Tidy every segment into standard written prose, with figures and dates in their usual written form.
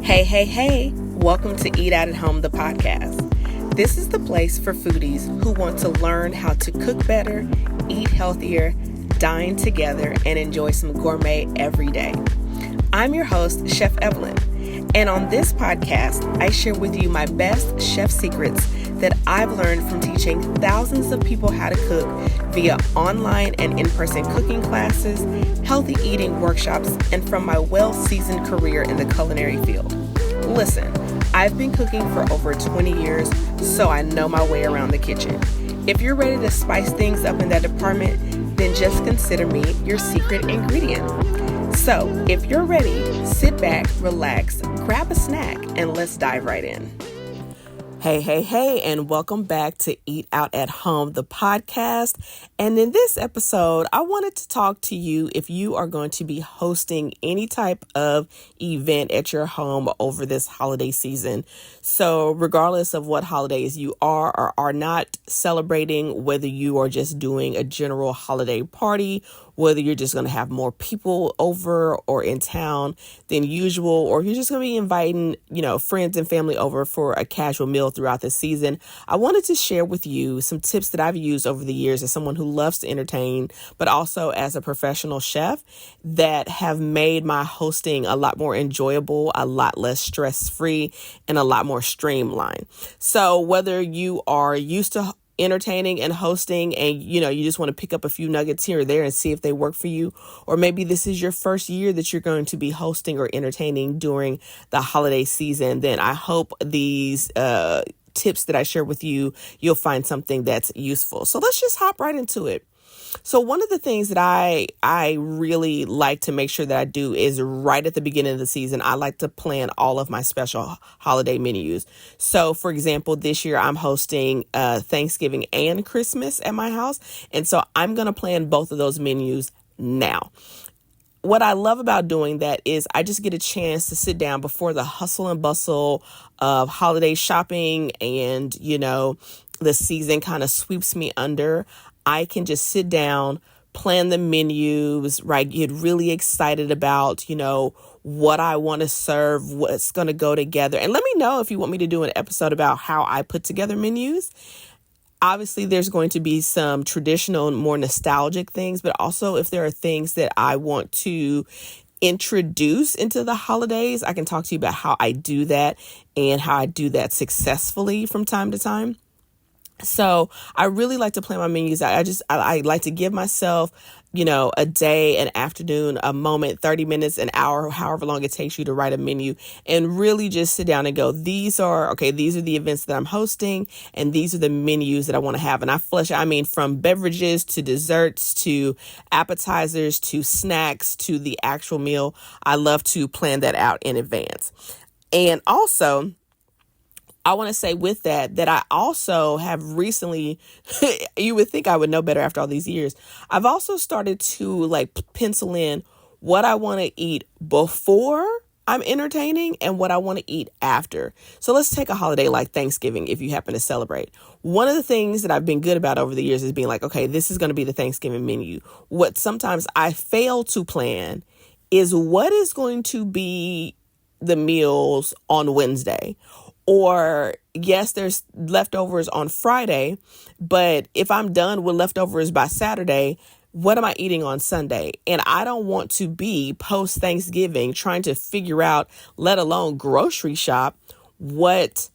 Hey, hey, hey, welcome to Eat Out at Home, the podcast. This is the place for foodies who want to learn how to cook better, eat healthier, dine together, and enjoy some gourmet every day. I'm your host, Chef Evelyn, and on this podcast, I share with you my best chef secrets that I've learned from teaching thousands of people how to cook via online and in-person cooking classes, healthy eating workshops, and from my well-seasoned career in the culinary field. Listen, I've been cooking for over 20 years, so I know my way around the kitchen. If you're ready to spice things up in that department, then just consider me your secret ingredient. So, if you're ready, sit back, relax, grab a snack, and let's dive right in. Hey, hey, hey, and welcome back to Eat Out at Home, the podcast. And in this episode, I wanted to talk to you if you are going to be hosting any type of event at your home over this holiday season. So regardless of what holidays you are or are not celebrating, whether you are just doing a general holiday party, whether you're just going to have more people over or in town than usual, or you're just going to be inviting, friends and family over for a casual meal throughout the season, I wanted to share with you some tips that I've used over the years as someone who loves to entertain, but also as a professional chef that have made my hosting a lot more enjoyable, a lot less stress-free, and a lot more streamlined. So whether you are used to entertaining and hosting and you just want to pick up a few nuggets here or there and see if they work for you, or maybe this is your first year that you're going to be hosting or entertaining during the holiday season, then I hope these tips that I share with you, you'll find something that's useful. So let's just hop right into it. So one of the things that I really like to make sure that I do is right at the beginning of the season, I like to plan all of my special holiday menus. So for example, this year I'm hosting Thanksgiving and Christmas at my house. And so I'm going to plan both of those menus now. What I love about doing that is I just get a chance to sit down before the hustle and bustle of holiday shopping and, the season kind of sweeps me under. I can just sit down, plan the menus, right? Get really excited about, what I want to serve, what's going to go together. And let me know if you want me to do an episode about how I put together menus. Obviously, there's going to be some traditional and more nostalgic things, but also if there are things that I want to introduce into the holidays, I can talk to you about how I do that and how I do that successfully from time to time. So I really like to plan my menus. I like to give myself, a day, an afternoon, a moment, 30 minutes, an hour, however long it takes you to write a menu, and really just sit down and go, these are the events that I'm hosting, and these are the menus that I want to have. And from beverages to desserts to appetizers to snacks to the actual meal. I love to plan that out in advance. And also, I want to say with that I also have recently, you would think I would know better after all these years, I've also started to pencil in what I want to eat before I'm entertaining and what I want to eat after. So let's take a holiday like Thanksgiving if you happen to celebrate. One of the things that I've been good about over the years is being like, okay, this is going to be the Thanksgiving menu. What sometimes I fail to plan is what is going to be the meals on Wednesday. Or yes, there's leftovers on Friday, but if I'm done with leftovers by Saturday, what am I eating on Sunday? And I don't want to be post Thanksgiving trying to figure out, let alone grocery shop, what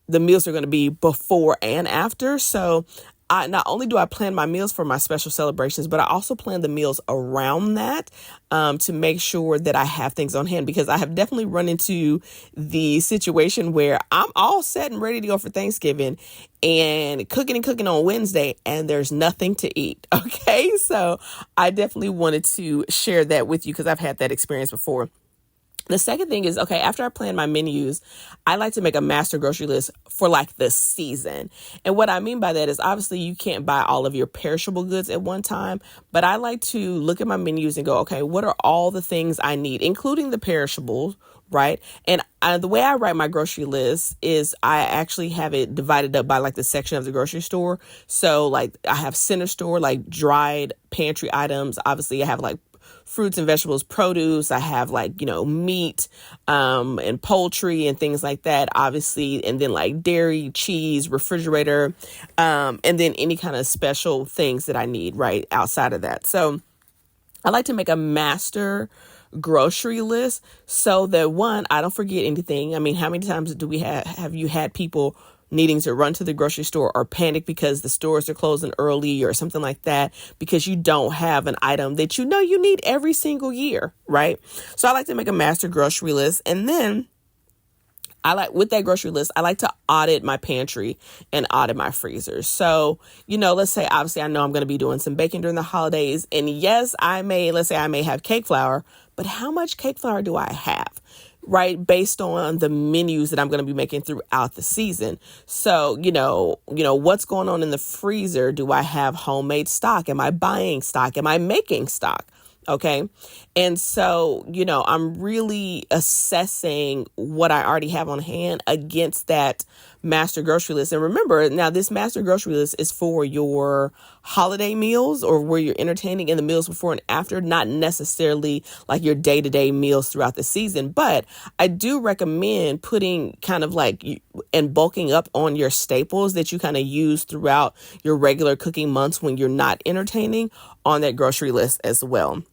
the meals are going to be before and after. So not only do I plan my meals for my special celebrations, but I also plan the meals around that to make sure that I have things on hand, because I have definitely run into the situation where I'm all set and ready to go for Thanksgiving and cooking on Wednesday and there's nothing to eat. Okay, so I definitely wanted to share that with you because I've had that experience before. The second thing is, after I plan my menus, I like to make a master grocery list for the season. And what I mean by that is obviously you can't buy all of your perishable goods at one time, but I like to look at my menus and go, okay, what are all the things I need, including the perishables, right? And the way I write my grocery list is I actually have it divided up by the section of the grocery store. So I have center store, dried pantry items. Obviously I have fruits and vegetables, produce. I have like, meat, and poultry and things like that, obviously. And then like dairy, cheese, refrigerator, and then any kind of special things that I need right outside of that. So I like to make a master grocery list so that one, I don't forget anything. I mean, how many times do we have you had people needing to run to the grocery store or panic because the stores are closing early or something like that because you don't have an item that you know you need every single year, right? So I like to make a master grocery list, and then with that grocery list, I like to audit my pantry and audit my freezer. So, let's say, obviously, I know I'm going to be doing some baking during the holidays. And yes, let's say I may have cake flour, but how much cake flour do I have? Right? Based on the menus that I'm going to be making throughout the season. So, what's going on in the freezer? Do I have homemade stock? Am I buying stock? Am I making stock? Okay. And so, I'm really assessing what I already have on hand against that master grocery list. And remember, now this master grocery list is for your holiday meals or where you're entertaining in the meals before and after, not necessarily like your day-to-day meals throughout the season. But I do recommend putting kind of like and bulking up on your staples that you kind of use throughout your regular cooking months when you're not entertaining on that grocery list as well.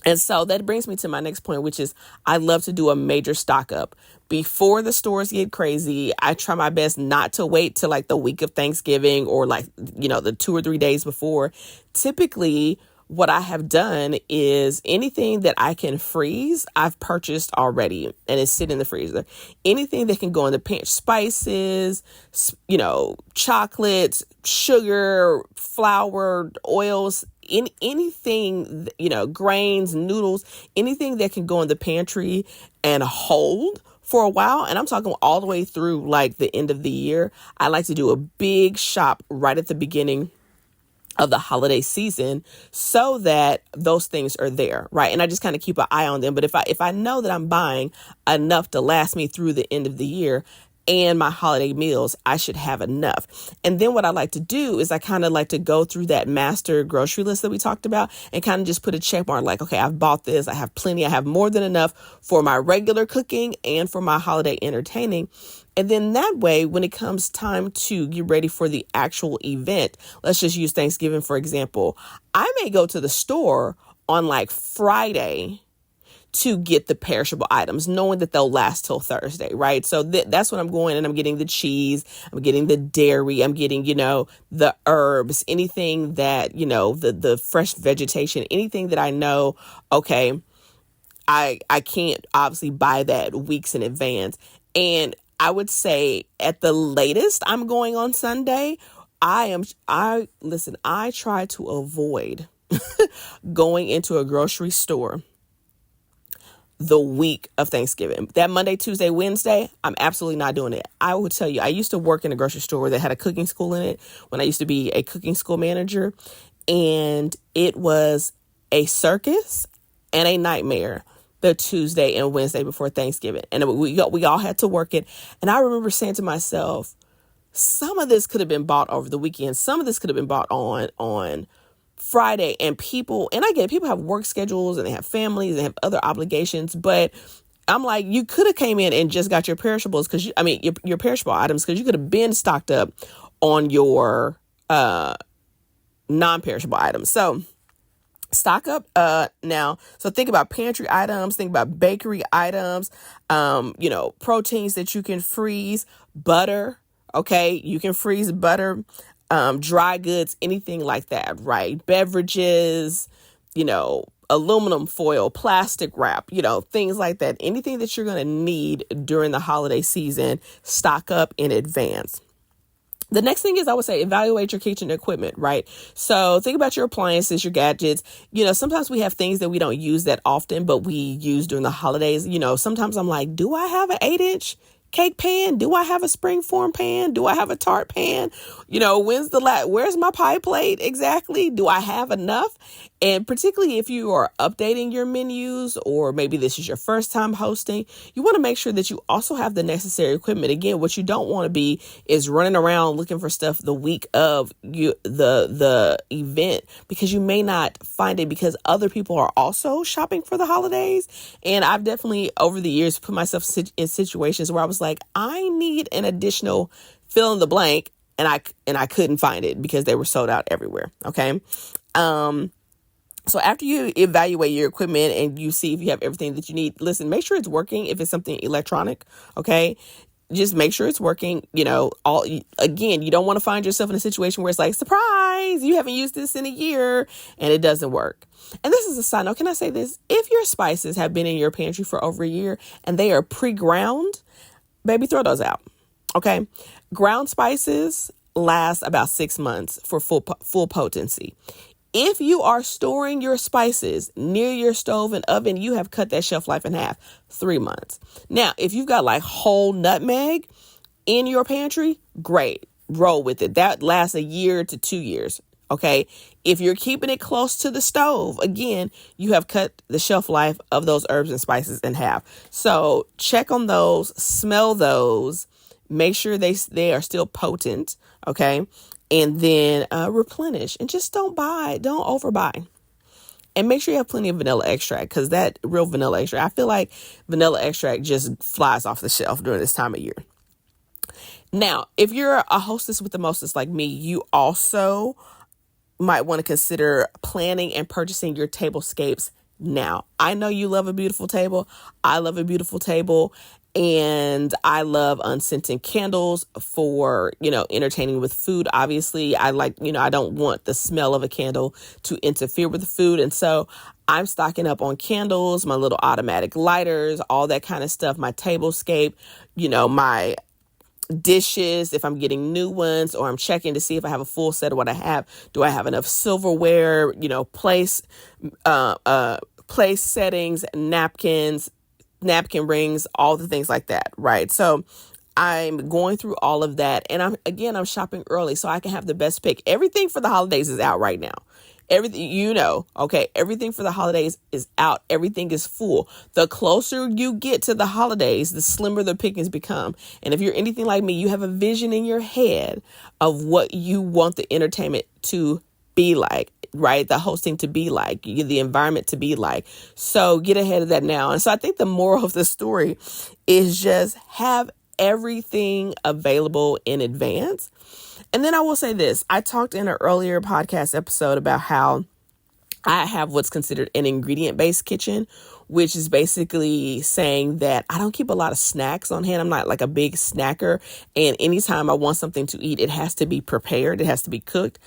And so that brings me to my next point, which is I love to do a major stock up before the stores get crazy. I try my best not to wait till like the week of Thanksgiving or like, the 2 or 3 days before. Typically, what I have done is anything that I can freeze, I've purchased already and it's sitting in the freezer. Anything that can go in the pantry, spices, chocolates, sugar, flour, oils, anything, grains, noodles, anything that can go in the pantry and hold for a while. And I'm talking all the way through like the end of the year. I like to do a big shop right at the beginning of the holiday season so that those things are there, right? And I just kind of keep an eye on them. But if I know that I'm buying enough to last me through the end of the year and my holiday meals, I should have enough. And then what I like to do is I kind of like to go through that master grocery list that we talked about and kind of just put a check mark like, okay, I've bought this. I have plenty. I have more than enough for my regular cooking and for my holiday entertaining. And then that way, when it comes time to get ready for the actual event, let's just use Thanksgiving, for example. I may go to the store on like Friday to get the perishable items, knowing that they'll last till Thursday, right? So that's when I'm going and I'm getting the cheese, I'm getting the dairy, I'm getting, the herbs, anything that, the fresh vegetation, anything that I know, okay, I can't obviously buy that weeks in advance. And I would say at the latest I'm going on Sunday. I try to avoid going into a grocery store the week of Thanksgiving. That Monday, Tuesday, Wednesday, I'm absolutely not doing it. I will tell you, I used to work in a grocery store that had a cooking school in it when I used to be a cooking school manager. And it was a circus and a nightmare the Tuesday and Wednesday before Thanksgiving. And we all had to work it. And I remember saying to myself, some of this could have been bought over the weekend. Some of this could have been bought on Friday. And I get it, people have work schedules and they have families, they have other obligations, but I'm like, you could have came in and just got your perishables your perishable items, because you could have been stocked up on your non-perishable items. So stock up now. So think about pantry items, think about bakery items, proteins that you can freeze, butter. Okay, you can freeze butter, dry goods, anything like that, right? Beverages, aluminum foil, plastic wrap, things like that. Anything that you're going to need during the holiday season, stock up in advance. The next thing is, I would say, evaluate your kitchen equipment, right? So think about your appliances, your gadgets. Sometimes we have things that we don't use that often, but we use during the holidays. Sometimes I'm like, do I have an 8-inch cake pan? Do I have a springform pan? Do I have a tart pan? Where's my pie plate exactly? Do I have enough? And particularly if you are updating your menus, or maybe this is your first time hosting, you want to make sure that you also have the necessary equipment. Again, what you don't want to be is running around looking for stuff the week of the event, because you may not find it because other people are also shopping for the holidays. And I've definitely over the years put myself in situations where I was like, I need an additional fill in the blank, and I couldn't find it because they were sold out everywhere. Okay. So after you evaluate your equipment and you see if you have everything that you need, listen, make sure it's working. If it's something electronic, okay, just make sure it's working. You don't want to find yourself in a situation where it's like, surprise, you haven't used this in a year and it doesn't work. And this is a side note. Can I say this? If your spices have been in your pantry for over a year and they are pre-ground, baby, throw those out. Okay. Ground spices last about 6 months for full potency. If you are storing your spices near your stove and oven, you have cut that shelf life in half, 3 months. Now, if you've got like whole nutmeg in your pantry, great, roll with it. That lasts a year to 2 years. Okay. If you're keeping it close to the stove, again, you have cut the shelf life of those herbs and spices in half. So check on those, smell those, make sure they are still potent. Okay. And then replenish, and just don't overbuy. And make sure you have plenty of vanilla extract, because that real vanilla extract, I feel like vanilla extract just flies off the shelf during this time of year. Now, if you're a hostess with the mostest like me, you also might want to consider planning and purchasing your tablescapes now. I know you love a beautiful table. I love a beautiful table. And I love unscented candles for, entertaining with food. Obviously, I don't want the smell of a candle to interfere with the food. And so I'm stocking up on candles, my little automatic lighters, all that kind of stuff, my tablescape, my dishes, if I'm getting new ones, or I'm checking to see if I have a full set of what I have. Do I have enough silverware, place settings, napkin rings, all the things like that, right? So I'm going through all of that, and I'm shopping early so I can have the best pick. Everything for the holidays is out right now. Everything, everything for the holidays is out. Everything is full. The closer you get to the holidays, the slimmer the pickings become. And if you're anything like me, you have a vision in your head of what you want the entertainment to be like, right? The hosting to be like, the environment to be like. So get ahead of that now. And so I think the moral of the story is just have everything available in advance. And then I will say this. I talked in an earlier podcast episode about how I have what's considered an ingredient-based kitchen, which is basically saying that I don't keep a lot of snacks on hand. I'm not like a big snacker. And anytime I want something to eat, it has to be prepared. It has to be cooked.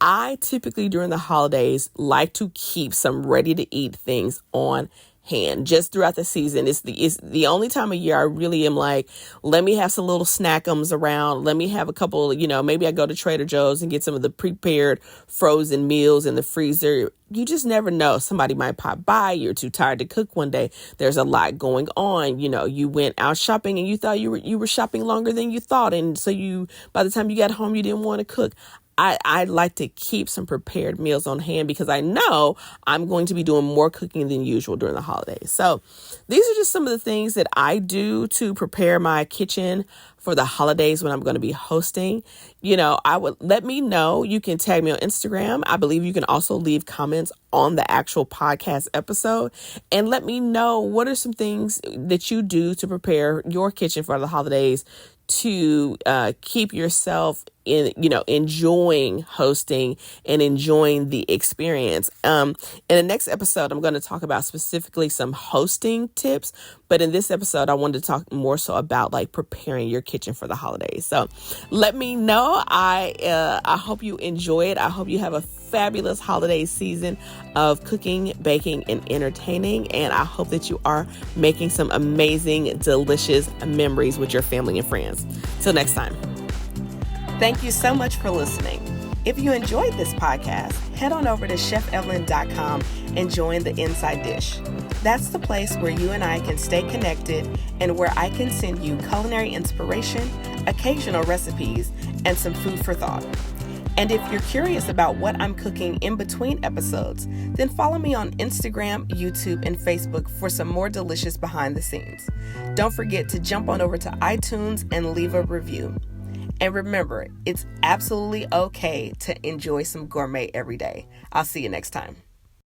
I typically during the holidays like to keep some ready to eat things on hand just throughout the season. It's the only time of year I really am like, let me have some little snackums around. Let me have a couple, maybe I go to Trader Joe's and get some of the prepared frozen meals in the freezer. You just never know. Somebody might pop by. You're too tired to cook one day. There's a lot going on. You went out shopping and you thought you were shopping longer than you thought. And so by the time you got home, you didn't want to cook. I like to keep some prepared meals on hand because I know I'm going to be doing more cooking than usual during the holidays. So these are just some of the things that I do to prepare my kitchen for the holidays when I'm going to be hosting. I would let me know. You can tag me on Instagram. I believe you can also leave comments on the actual podcast episode and let me know what are some things that you do to prepare your kitchen for the holidays to keep yourself enjoying hosting and enjoying the experience. In the next episode, I'm going to talk about specifically some hosting tips. But in this episode, I wanted to talk more so about like preparing your kitchen for the holidays. So let me know. I hope you enjoy it. I hope you have a fabulous holiday season of cooking, baking, and entertaining. And I hope that you are making some amazing, delicious memories with your family and friends. Till next time. Thank you so much for listening. If you enjoyed this podcast, head on over to ChefEvelyn.com and join the Inside Dish. That's the place where you and I can stay connected and where I can send you culinary inspiration, occasional recipes, and some food for thought. And if you're curious about what I'm cooking in between episodes, then follow me on Instagram, YouTube, and Facebook for some more delicious behind the scenes. Don't forget to jump on over to iTunes and leave a review. And remember, it's absolutely okay to enjoy some gourmet every day. I'll see you next time.